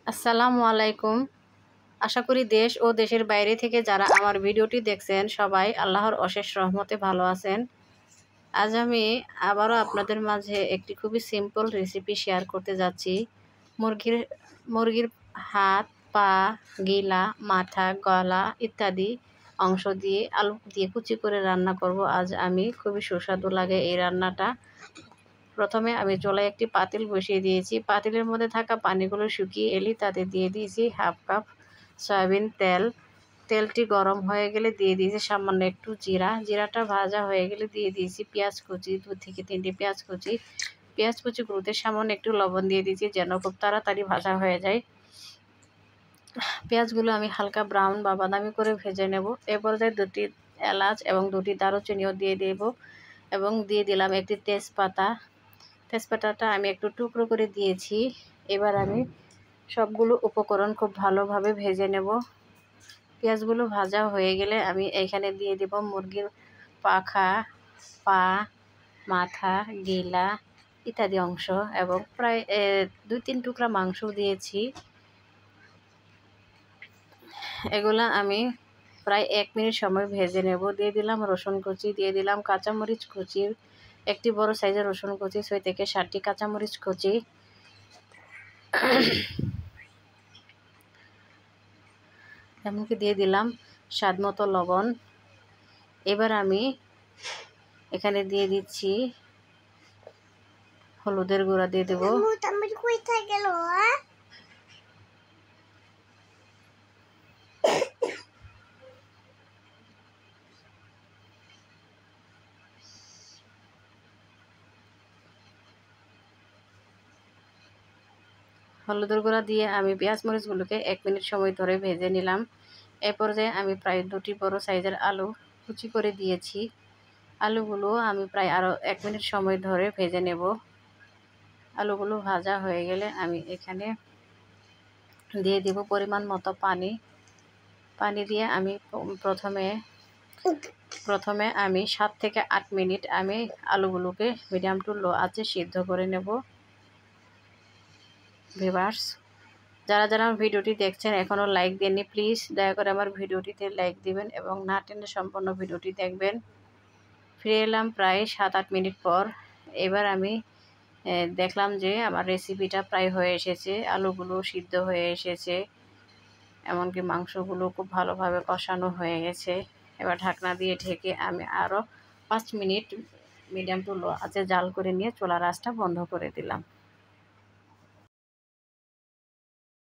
আসসালামু আলাইকুম। আশা করি দেশ ও দেশের বাইরে থেকে যারা আমার ভিডিওটি দেখছেন সবাই আল্লাহর অশেষ রহমতে ভালো আছেন। আজ আমি আবারও আপনাদের মাঝে একটি খুবই সিম্পল রেসিপি শেয়ার করতে যাচ্ছি। মুরগির মুরগির হাত, পা, গিলা, মাথা, গলা ইত্যাদি অংশ দিয়ে আলু দিয়ে কুচি করে রান্না করব। আজ আমি খুবই সুস্বাদু লাগে এই রান্নাটা। প্রথমে আমি চুলায় একটি পাতিল বসিয়ে দিয়েছি। পাতিলের মধ্যে থাকা পানিগুলো শুকিয়ে এলে তাতে দিয়ে দিয়েছি হাফ কাপ সয়াবিন তেল। তেলটি গরম হয়ে গেলে দিয়ে দিয়েছি সামান্য একটু জিরা। জিরাটা ভাজা হয়ে গেলে দিয়ে দিয়েছি পেঁয়াজ কুচি, 2 থেকে 3টি পেঁয়াজ কুচি। পেঁয়াজ কুচিগুলোতে সামান্য একটু লবণ দিয়ে দিয়েছি যেন খুব তাড়াতাড়ি ভাজা হয়ে যায়। পেঁয়াজগুলো আমি হালকা ব্রাউন বা বাদামি করে ভেজে নেব। এ পর্যায়ে 2টি এলাচ এবং 2টি দারুচিনিও দিয়ে দেব এবং দিয়ে দিলাম একটি তেজপাতা। তেজপাতাটা আমি একটু টুকরো করে দিয়েছি। এবার আমি সবগুলো উপকরণ খুব ভালোভাবে ভেজে নেব। পেঁয়াজগুলো ভাজা হয়ে গেলে আমি এখানে দিয়ে দেব মুরগির পাখা, পা, মাথা, গিলা ইত্যাদি অংশ এবং প্রায় 2-3 টুকরা মাংস দিয়েছি। এগুলা আমি প্রায় 1 মিনিট সময় ভেজে নেব। দিয়ে দিলাম রসুন কুচি, দিয়ে দিলাম কাঁচামরিচ কুচি, একটি বড় সাইজের রসুন কুচি, 6 থেকে 7টি কাঁচামরিচ কুচি, এমনকি দিয়ে দিলাম স্বাদ মতো লবণ। এবার আমি এখানে দিয়ে দিচ্ছি হলুদের গুঁড়া, দিয়ে দেব হলুদের গুঁড়া দিয়ে আমি পেঁয়াজ মরিচগুলোকে 1 মিনিট সময় ধরে ভেজে নিলাম। এ পর্যায়ে আমি প্রায় 2টি বড় সাইজের আলু কুচি করে দিয়েছি। আলুগুলো আমি প্রায় আরও 1 মিনিট সময় ধরে ভেজে নেব। আলুগুলো ভাজা হয়ে গেলে আমি এখানে দিয়ে দিব পরিমাণ মতো পানি। পানি দিয়ে আমি প্রথমে আমি 7 থেকে 8 মিনিট আমি আলুগুলোকে মিডিয়াম টু লো আঁচে সিদ্ধ করে নেব। ভিউয়ার্স, যারা আমার ভিডিওটি দেখছেন এখনও লাইক দেননি, প্লিজ দয়া করে আমার ভিডিওটিতে লাইক দিবেন এবং না টেনে সম্পূর্ণ ভিডিওটি দেখবেন। ফিরে এলাম প্রায় 7-8 মিনিট পর। এবার আমি দেখলাম যে আমার রেসিপিটা প্রায় হয়ে এসেছে, আলুগুলো সিদ্ধ হয়ে এসেছে, এমনকি মাংসগুলো খুব ভালোভাবে কষানো হয়ে গেছে। এবার ঢাকনা দিয়ে ঢেকে আমি আরও 5 মিনিট মিডিয়াম টু লো আঁচে জাল করে নিয়ে চুলার আঁচটা বন্ধ করে দিলাম।